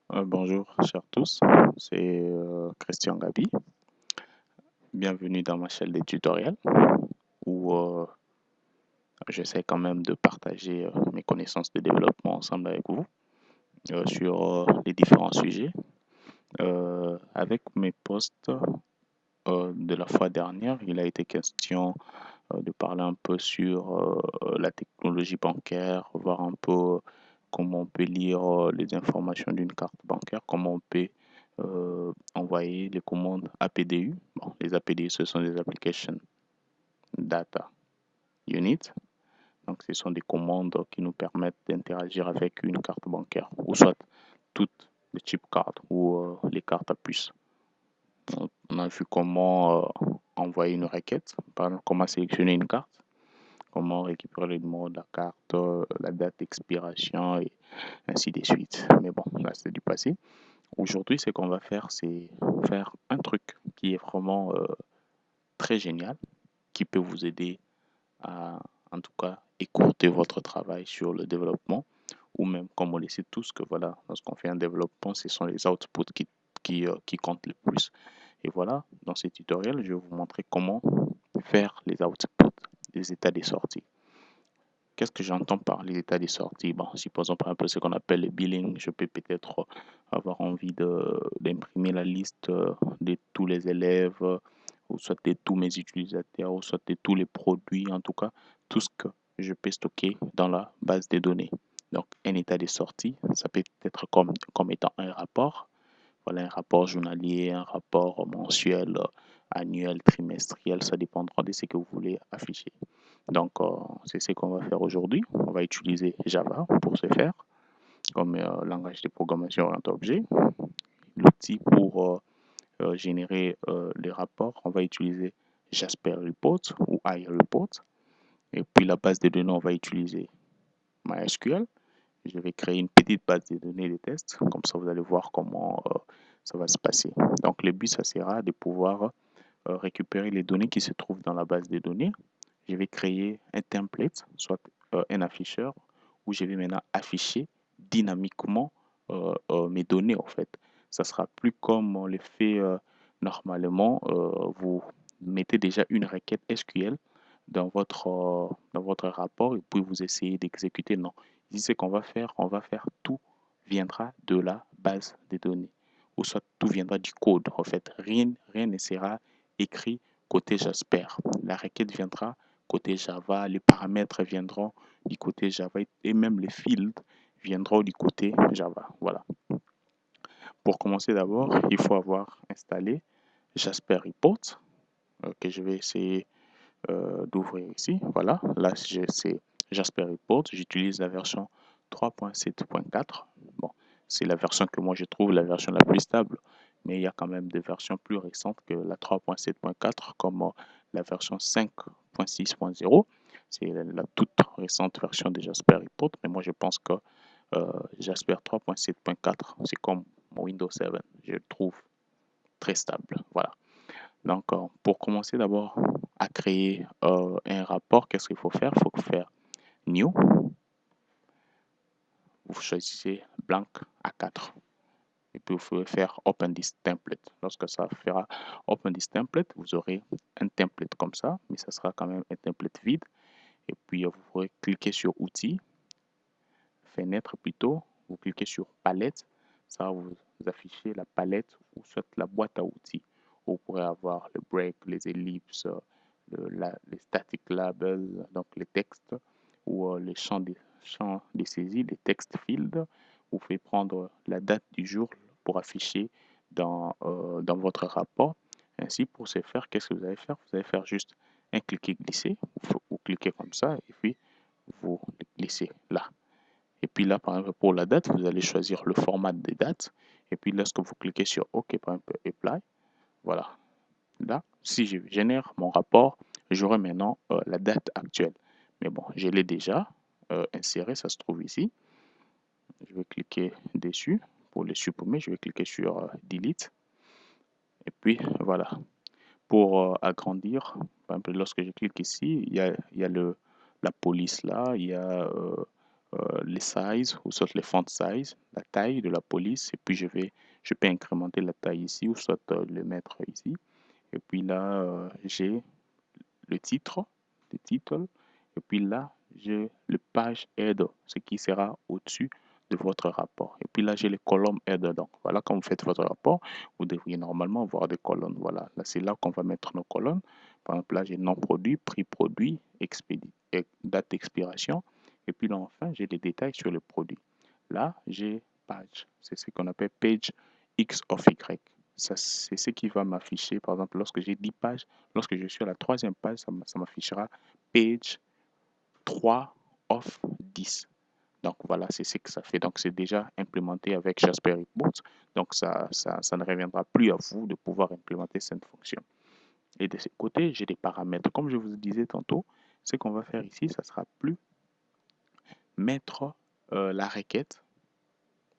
Bonjour, chers tous, c'est Christian Gabi. Bienvenue dans ma chaîne des tutoriels où j'essaie quand même de partager mes connaissances de développement ensemble avec vous sur les différents sujets. Avec mes posts de la fois dernière, il a été question de parler un peu sur la technologie bancaire, voir un peu comment on peut lire les informations d'une carte bancaire, comment on peut envoyer les commandes APDU. Bon, les APDU, ce sont des Application Data Unit. Donc, ce sont des commandes qui nous permettent d'interagir avec une carte bancaire, ou soit toutes les chip cards ou les cartes à puce. On a vu comment envoyer une requête, par exemple, comment sélectionner une carte, comment récupérer le numéro de la carte, la date d'expiration et ainsi de suite. Mais bon, là c'est du passé. Aujourd'hui, ce qu'on va faire, c'est faire un truc qui est vraiment très génial, qui peut vous aider à, en tout cas, écourter votre travail sur le développement, ou même, comme on le sait tous, que voilà, lorsqu'on fait un développement, ce sont les outputs qui comptent le plus. Et voilà, dans ce tutoriel, je vais vous montrer comment faire les outputs, les états des sorties. Qu'est-ce que j'entends par les états des sorties? Bon, supposons par exemple ce qu'on appelle le billing, je peux peut-être avoir envie d'imprimer la liste de tous les élèves, ou soit de tous mes utilisateurs, ou soit de tous les produits, en tout cas, tout ce que je peux stocker dans la base de données. Donc, un état des sorties, ça peut être comme étant un rapport. Voilà, un rapport journalier, un rapport mensuel, annuel, trimestriel, ça dépendra de ce que vous voulez afficher. Donc, c'est ce qu'on va faire aujourd'hui. On va utiliser Java pour ce faire, comme langage de programmation orienté objet. L'outil pour générer les rapports, on va utiliser Jasper Report ou iReport. Et puis la base de données, on va utiliser MySQL. Je vais créer une petite base de données de tests, comme ça vous allez voir comment ça va se passer. Donc le but, ça sera de pouvoir récupérer les données qui se trouvent dans la base de données. Je vais créer un template, soit un afficheur, où je vais maintenant afficher dynamiquement mes données en fait. Ça sera plus comme on le fait normalement. Vous mettez déjà une requête SQL dans votre rapport et puis vous essayez d'exécuter. Non. Ici, ce qu'on va faire tout viendra de la base des données. Ou soit tout viendra du code. En fait, rien ne sera écrit côté Jasper. La requête viendra côté Java, les paramètres viendront du côté Java et même les fields viendront du côté Java. Voilà. Pour commencer d'abord, il faut avoir installé Jasper Report que je vais essayer d'ouvrir ici. Voilà, là c'est Jasper Report. J'utilise la version 3.7.4. Bon, c'est la version que moi je trouve la version la plus stable, mais il y a quand même des versions plus récentes que la 3.7.4, comme la version 5.6.0. C'est la toute récente version de Jasper Report, mais moi je pense que Jasper 3.7.4, c'est comme Windows 7, je le trouve très stable. Voilà. Donc, pour commencer d'abord à créer un rapport, qu'est-ce qu'il faut faire? Il faut faire New. Vous choisissez blank A4. Et puis, vous pouvez faire Open this template. Lorsque ça fera Open this template, vous aurez un template comme ça, mais ça sera quand même un template vide. Et puis, vous pourrez cliquer sur Outils, Fenêtre plutôt. Vous cliquez sur Palette. Ça va vous afficher la palette ou soit la boîte à outils. Vous pourrez avoir le break, les ellipses, les static labels, donc les textes, ou les champs de saisie, les text fields. Vous pouvez prendre la date du jour pour afficher dans votre rapport. Ainsi, pour ce faire, qu'est-ce que vous allez faire? Vous allez faire juste un cliquer-glisser. Vous cliquez comme ça et puis vous glissez là. Et puis là, par exemple, pour la date, vous allez choisir le format des dates. Et puis lorsque vous cliquez sur OK, par exemple, Apply, voilà. Là, si je génère mon rapport, j'aurai maintenant la date actuelle. Mais bon, je l'ai déjà inséré, ça se trouve ici. Je vais cliquer dessus pour le supprimer. Je vais cliquer sur Delete. Et puis voilà. Pour agrandir, par exemple, lorsque je clique ici, il y a la police là, il y a les sizes ou soit les font size, la taille de la police, et puis je peux incrémenter la taille ici ou soit le mettre ici. Et puis là, j'ai le titre, le titre, et puis là, j'ai le page header, ce qui sera au-dessus de votre rapport. Et puis là, j'ai les colonnes header. Donc voilà, quand vous faites votre rapport, vous devriez normalement avoir des colonnes. Voilà, là, c'est là qu'on va mettre nos colonnes. Par exemple, là, j'ai nom produit, prix produit, date d'expiration. Et puis là, enfin, j'ai des détails sur le produit. Là, j'ai page. C'est ce qu'on appelle page X of Y. Ça, c'est ce qui va m'afficher. Par exemple, lorsque j'ai 10 pages, lorsque je suis à la troisième page, ça m'affichera page 3 of 10. Donc voilà, c'est ce que ça fait. Donc c'est déjà implémenté avec Jasper Report. Donc ça ne reviendra plus à vous de pouvoir implémenter cette fonction. Et de ce côté, j'ai des paramètres. Comme je vous disais tantôt, ce qu'on va faire ici, ça sera plus mettre la requête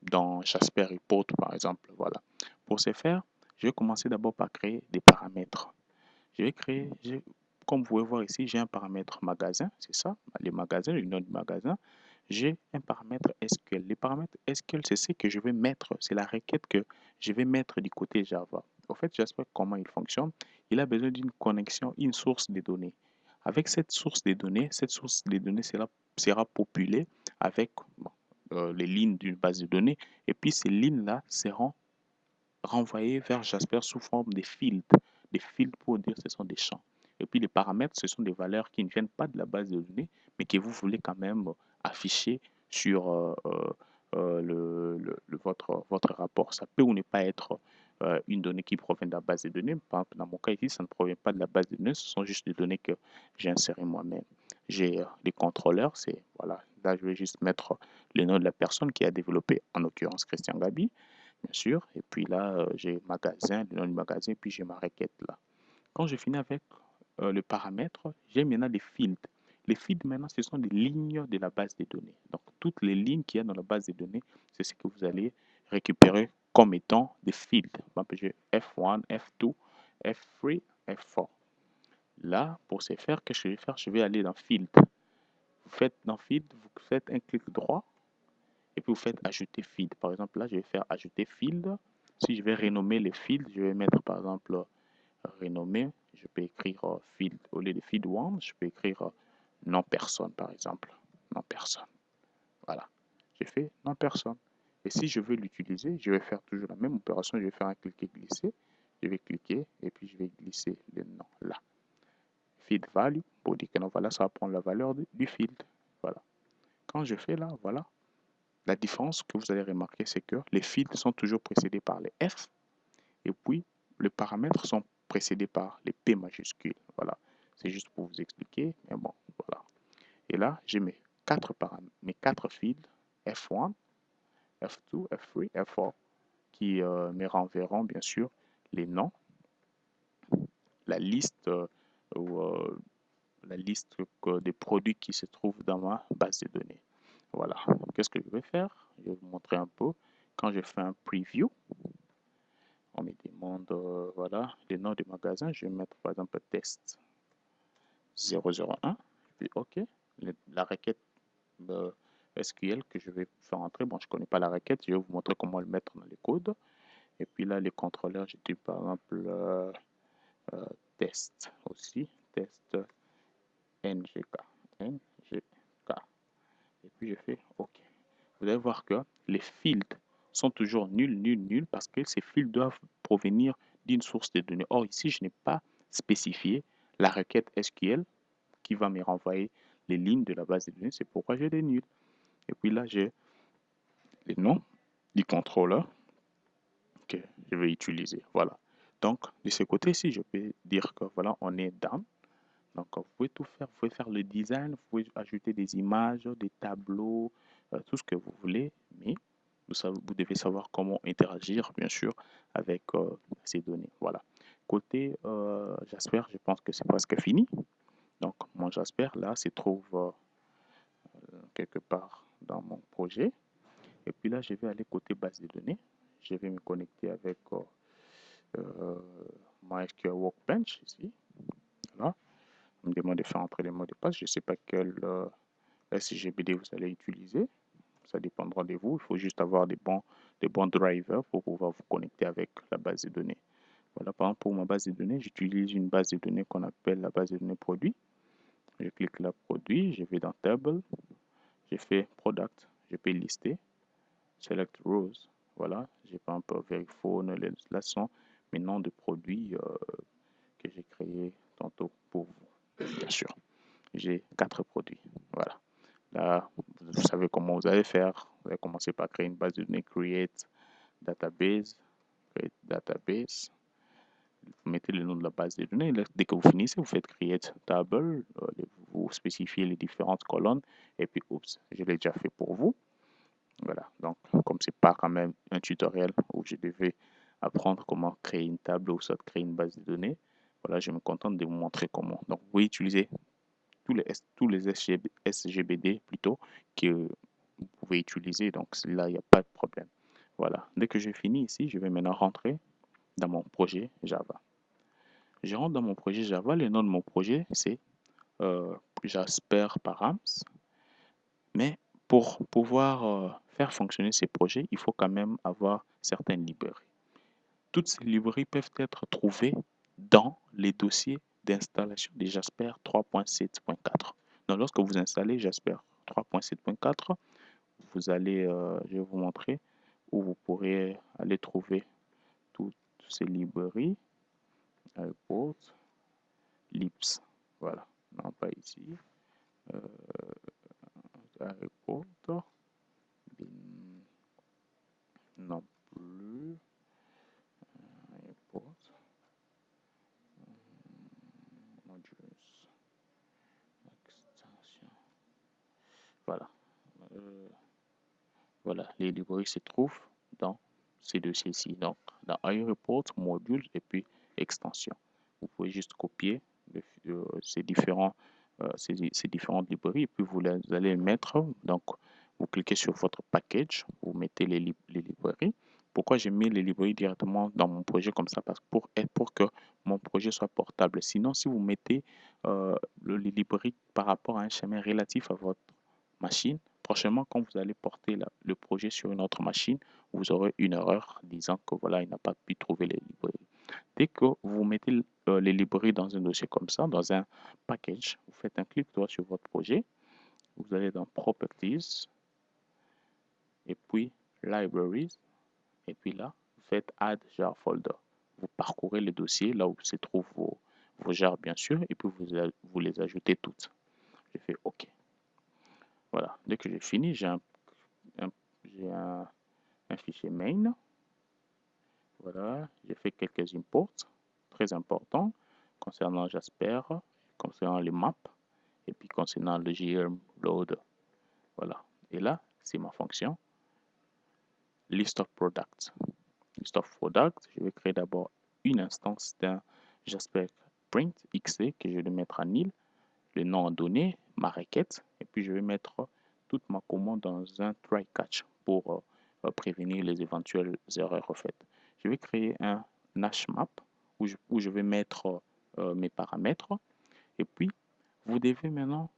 dans Jasper Report, par exemple. Voilà. Pour ce faire, je vais commencer d'abord par créer des paramètres. Je vais créer, comme vous pouvez voir ici, j'ai un paramètre magasin, c'est ça, les magasins, le nom du magasin. J'ai un paramètre SQL. Les paramètres SQL, c'est ce que je vais mettre, c'est la requête que je vais mettre du côté Java. En fait, j'espère comment il fonctionne. Il a besoin d'une connexion, une source de données. Avec cette source de données, sera populée avec bon, les lignes d'une base de données. Et puis ces lignes-là seront renvoyées vers Jasper sous forme de fields. Des fields pour dire ce sont des champs. Et puis les paramètres, ce sont des valeurs qui ne viennent pas de la base de données, mais que vous voulez quand même afficher sur votre rapport. Ça peut ou ne pas être une donnée qui provient de la base de données. Par exemple, dans mon cas ici, ça ne provient pas de la base de données, ce sont juste des données que j'ai insérées moi-même. J'ai les contrôleurs, c'est voilà, là je vais juste mettre le nom de la personne qui a développé, en l'occurrence Christian Gabi, bien sûr. Et puis là, j'ai magasin, le nom du magasin, puis j'ai ma requête là. Quand je finis avec le paramètre, j'ai maintenant des fields. Les fields, maintenant, ce sont des lignes de la base de données. Donc, toutes les lignes qu'il y a dans la base de données, c'est ce que vous allez récupérer comme étant des fields. Par exemple, j'ai F1, F2, F3, F4. Là, pour ce faire, qu'est-ce que je vais faire? Je vais aller dans Field. Vous faites dans Field, vous faites un clic droit et puis vous faites ajouter field. Par exemple, là, je vais faire ajouter field. Si je vais renommer les fields, je vais mettre par exemple renommer. Je peux écrire field au lieu de field one, je peux écrire non personne par exemple. Non personne. Voilà. J'ai fait non personne. Et si je veux l'utiliser, je vais faire toujours la même opération. Je vais faire un cliquer glisser. Je vais cliquer et puis je vais glisser le nom là. Field value pour dire que non, voilà, ça va prendre la valeur du field. Voilà. Quand je fais là, voilà, la différence que vous allez remarquer, c'est que les fields sont toujours précédés par les F et puis les paramètres sont précédés par les P majuscules. Voilà, c'est juste pour vous expliquer, mais bon, voilà. Et là, j'ai mes quatre fields F1, F2, F3, F4 qui me renverront bien sûr les noms, la liste ou la liste des produits qui se trouvent dans ma base de données. Voilà. Qu'est-ce que je vais faire? Je vais vous montrer un peu. Quand je fais un preview, on me demande voilà, les noms des magasins. Je vais mettre par exemple test 001. Puis OK. La requête SQL que je vais faire entrer. Bon, je ne connais pas la requête. Je vais vous montrer comment le mettre dans les codes. Et puis là, les contrôleurs, j'ai dit par exemple euh, test aussi. Test NGK. NGK. Et puis je fais OK. Vous allez voir que les fields sont toujours nuls, nuls, nuls, parce que ces fields doivent provenir d'une source de données. Or, ici, je n'ai pas spécifié la requête SQL qui va me renvoyer les lignes de la base de données. C'est pourquoi j'ai des nuls. Et puis là, j'ai les noms du contrôleur que je vais utiliser. Voilà. Donc, de ce côté-ci, je peux dire que voilà, on est down. Donc, vous pouvez tout faire. Vous pouvez faire le design, vous pouvez ajouter des images, des tableaux, tout ce que vous voulez. Mais vous devez savoir comment interagir, bien sûr, avec ces données. Voilà. Côté Jasper, je pense que c'est presque fini. Donc, mon Jasper, là, se trouve quelque part dans mon projet. Et puis là, je vais aller côté base de données. Je vais me connecter avec euh, MySQL Workbench ici. Voilà. On me demande de faire entrer les mots de passe. Je ne sais pas quel SGBD vous allez utiliser. Ça dépendra de vous. Il faut juste avoir des bons drivers pour pouvoir vous connecter avec la base de données. Voilà, par exemple, pour ma base de données, j'utilise une base de données qu'on appelle la base de données produit. Je clique là, produit, je vais dans Table, je fais Product, je peux lister, Select Rows. Voilà, j'ai par exemple Verifone, là sont mes noms de produits que j'ai créés tantôt pour vous, bien sûr. J'ai 4 produits. Voilà. Là, vous savez comment vous allez faire. Vous allez commencer par créer une base de données, create database, vous mettez le nom de la base de données. Dès que vous finissez, vous faites create table, vous spécifiez les différentes colonnes et puis, oups, je l'ai déjà fait pour vous. Voilà, donc comme c'est pas quand même un tutoriel où je devais apprendre comment créer une table ou soit créer une base de données, voilà, je me contente de vous montrer comment. Donc, vous pouvez utiliser tous les SGBD plutôt que vous pouvez utiliser. Donc là, il n'y a pas de problème. Voilà. Dès que j'ai fini ici, je vais maintenant rentrer dans mon projet Java. Je rentre dans mon projet Java. Le nom de mon projet, c'est Jasper Params. Mais pour pouvoir faire fonctionner ces projets, il faut quand même avoir certaines librairies. Toutes ces librairies peuvent être trouvées dans les dossiers d'installation de Jasper 3.7.4. Donc, lorsque vous installez Jasper 3.7.4, vous allez, je vais vous montrer où vous pourrez aller trouver toutes ces librairies. Report, Lips, voilà, non pas ici. Report, non plus. Report, modules, extension. Voilà. Voilà, les librairies se trouvent dans ces dossiers-ci. Donc, dans iReport, module et puis extension. Vous pouvez juste copier ces différentes librairies et puis vous allez les mettre. Donc, vous cliquez sur votre package, vous mettez les librairies. Pourquoi j'ai mis les librairies directement dans mon projet comme ça? Parce que pour que mon projet soit portable. Sinon, si vous mettez les librairies par rapport à un chemin relatif à votre machine, prochainement, quand vous allez porter le projet sur une autre machine, vous aurez une erreur disant que voilà, il n'a pas pu trouver les librairies. Dès que vous mettez les librairies dans un dossier comme ça, dans un package, vous faites un clic droit sur votre projet, vous allez dans Properties, et puis Libraries, et puis là, vous faites Add Jar Folder. Vous parcourez le dossier, là où se trouvent vos jars, bien sûr, et puis vous les ajoutez toutes. Je fais OK. Voilà, dès que j'ai fini, j'ai un fichier main. Voilà, j'ai fait quelques imports très importants concernant Jasper, concernant les maps et puis concernant le JRM load. Voilà, et là, c'est ma fonction list of products. List of products, je vais créer d'abord une instance d'un Jasper print XC que je vais mettre à nil, le nom en donné, ma requête, et puis je vais mettre toute ma commande dans un try catch pour prévenir les éventuelles erreurs faites. Je vais créer un hash map où je vais mettre mes paramètres et puis vous devez maintenant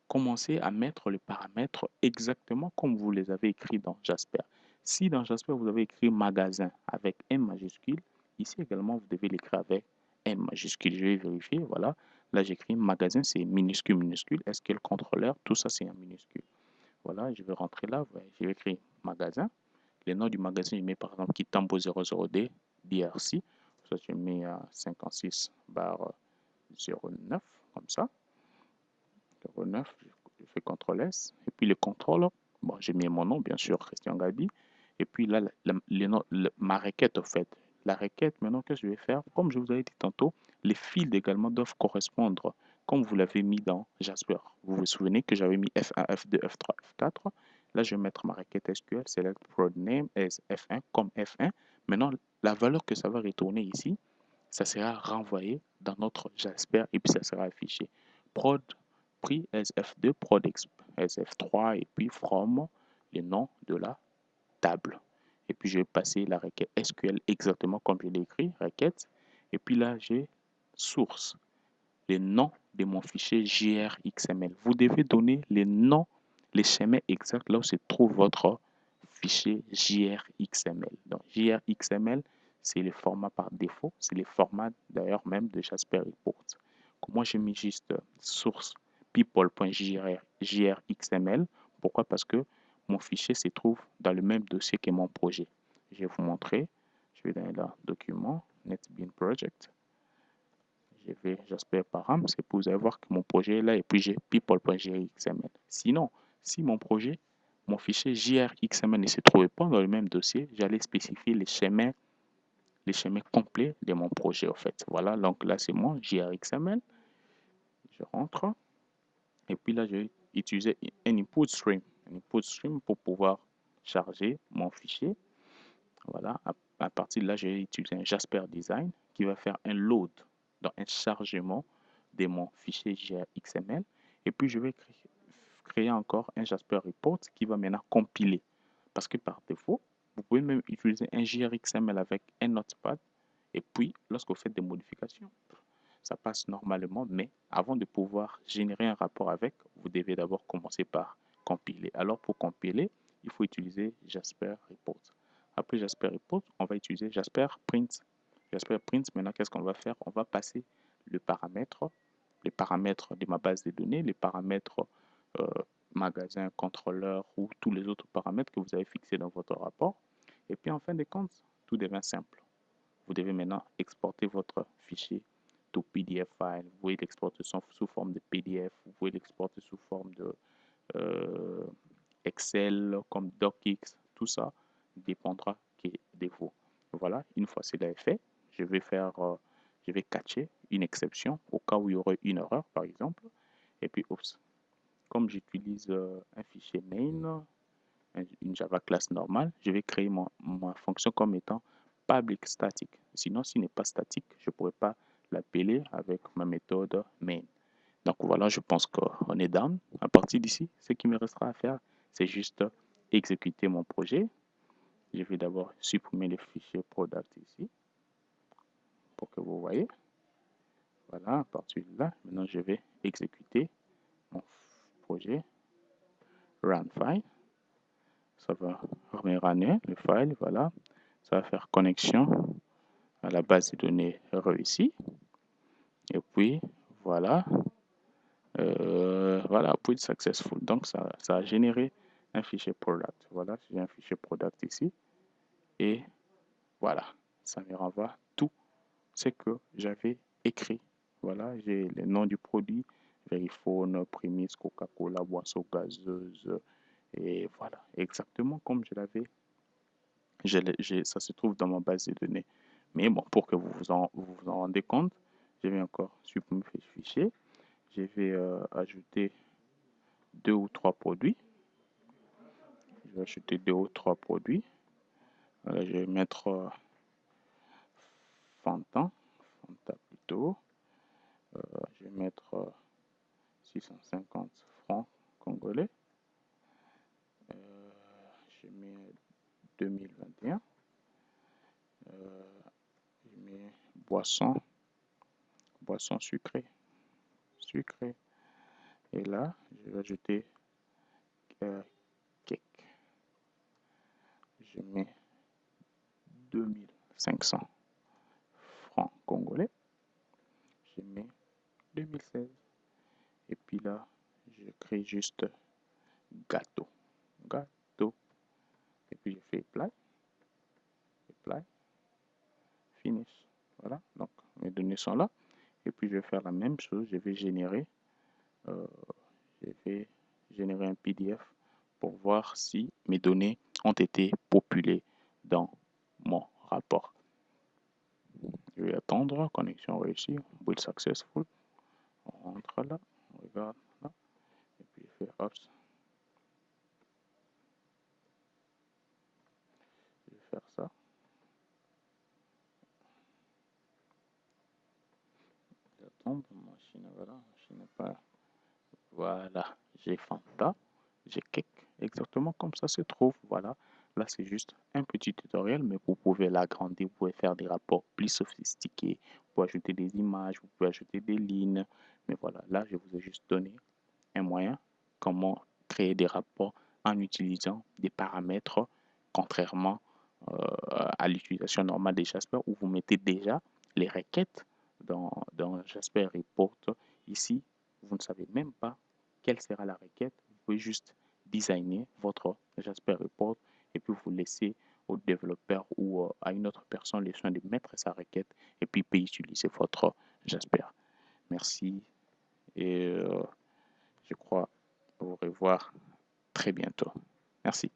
commencer à mettre les paramètres exactement comme vous les avez écrits dans Jasper. Si dans Jasper vous avez écrit magasin avec M majuscule, ici également vous devez l'écrire avec M majuscule. Je vais vérifier, voilà. Là j'écris magasin, c'est minuscule, minuscule. SQL contrôleur, tout ça c'est en minuscule. Voilà, je vais rentrer là, je vais écrire magasin. Le nom du magasin, je mets par exemple Kitambo 00D, DRC. Ça, je mets à 56 bar 09, comme ça. 09, je fais CTRL S. Et puis le contrôle, bon, j'ai mis mon nom, bien sûr, Christian Gabi. Et puis là, ma requête, en fait. La requête, maintenant, qu'est-ce que je vais faire? Comme je vous avais dit tantôt, les fils également doivent correspondre, comme vous l'avez mis dans Jasper. Vous vous souvenez que j'avais mis F1, F2, F3, F4. Là, je vais mettre ma requête SQL, select prod name as F1 comme F1. Maintenant, la valeur que ça va retourner ici, ça sera renvoyé dans notre Jasper et puis ça sera affiché. Prod prix SF2, prod SF3 et puis from le nom de la table. Et puis je vais passer la requête SQL exactement comme je l'ai écrit, requête. Et puis là, j'ai source, le nom de mon fichier JRXML. Vous devez donner les noms, les schémas exacts là où se trouve votre fichier JRXML. Donc JRXML, c'est le format par défaut, c'est le format d'ailleurs même de Jasper Report. Moi, j'ai mis juste source people.jrxml. Pourquoi? Parce que mon fichier se trouve dans le même dossier que mon projet. Je vais vous montrer. Je vais dans le document NetBeans Project. Je vais Jasper Param, c'est pour vous allez voir que mon projet est là et puis j'ai people.jrxml. Sinon, si mon projet, mon fichier JRXML ne se trouvait pas dans le même dossier, j'allais spécifier les schémas complets de mon projet en fait. Voilà, donc là c'est mon JRXML. Je rentre et puis là je vais utiliser un input stream pour pouvoir charger mon fichier. Voilà, à partir de là je vais utiliser un Jasper Design qui va faire un load, donc un chargement de mon fichier JRXML et puis je vais créer encore un Jasper Report qui va maintenant compiler parce que par défaut vous pouvez même utiliser un JRXML avec un notepad et puis lorsque vous faites des modifications ça passe normalement, mais avant de pouvoir générer un rapport avec, vous devez d'abord commencer par compiler. Alors pour compiler, il faut utiliser Jasper Report. Après Jasper Report, on va utiliser Jasper Print. Jasper Print, maintenant, qu'est-ce qu'on va faire? On va passer les paramètres de ma base de données, les paramètres euh, magasin, contrôleur ou tous les autres paramètres que vous avez fixés dans votre rapport. Et puis en fin de compte, tout devient simple. Vous devez maintenant exporter votre fichier to PDF file. Vous pouvez l'exporter sous forme de PDF, vous pouvez l'exporter sous forme de Excel, comme DocX, tout ça dépendra de vous. Voilà, une fois cela est fait, je vais catcher une exception au cas où il y aurait une erreur, par exemple. Et puis, oups, comme j'utilise un fichier main, une Java class normale, je vais créer ma fonction comme étant public static. Sinon, s'il n'est pas statique, je ne pourrais pas l'appeler avec ma méthode main. Donc voilà, je pense qu'on est down. À partir d'ici, ce qui me restera à faire, c'est juste exécuter mon projet. Je vais d'abord supprimer le fichier product ici pour que vous voyez. Voilà, à partir de là, maintenant je vais exécuter mon projet run file. Ça va runner le file, voilà. Ça va faire connexion à la base de données réussie. Et puis, voilà. Voilà, output successful. Donc, ça a généré un fichier product. Voilà, j'ai un fichier product ici. Et voilà, ça me renvoie tout ce que j'avais écrit. Voilà, j'ai le nom du produit, Verifone, Prémisse, Coca-Cola, boisson gazeuse. Et voilà, exactement comme je l'avais. Ça se trouve dans ma base de données. Mais bon, pour que vous en rendez compte, je vais encore supprimer ce fichier. Je vais ajouter 2 ou 3 produits. Je vais ajouter 2 ou 3 produits. Je vais mettre Fanta plutôt. Je vais mettre 650 francs congolais. Je mets 2021. Je mets boisson sucrée. Et là, je vais ajouter cake. Je mets 2500 francs congolais. Je mets 2016. Et puis là, je crée juste gâteau. Et puis je fais apply, finish. Voilà, donc mes données sont là. Et puis je vais faire la même chose. Je vais générer un PDF pour voir si mes données ont été populées dans mon rapport. Je vais attendre, connexion réussie, build successful. On rentre là, on regarde là, et puis je fais hop. Je vais faire ça. J'attends, machine, voilà, machine n'est pas. Voilà, j'ai Fanta, j'ai Cake, exactement comme ça se trouve. Voilà, là c'est juste un petit tutoriel, mais vous pouvez l'agrandir, vous pouvez faire des rapports plus sophistiqués, vous pouvez ajouter des images, vous pouvez ajouter des lignes, Mais voilà, là, je vous ai juste donné un moyen, comment créer des rapports en utilisant des paramètres, contrairement à l'utilisation normale des Jasper où vous mettez déjà les requêtes dans Jasper Report. Ici, vous ne savez même pas quelle sera la requête. Vous pouvez juste designer votre Jasper Report et puis vous laissez au développeur ou à une autre personne le soin de mettre sa requête et puis il peut utiliser votre Jasper. Merci et je crois vous revoir très bientôt. Merci.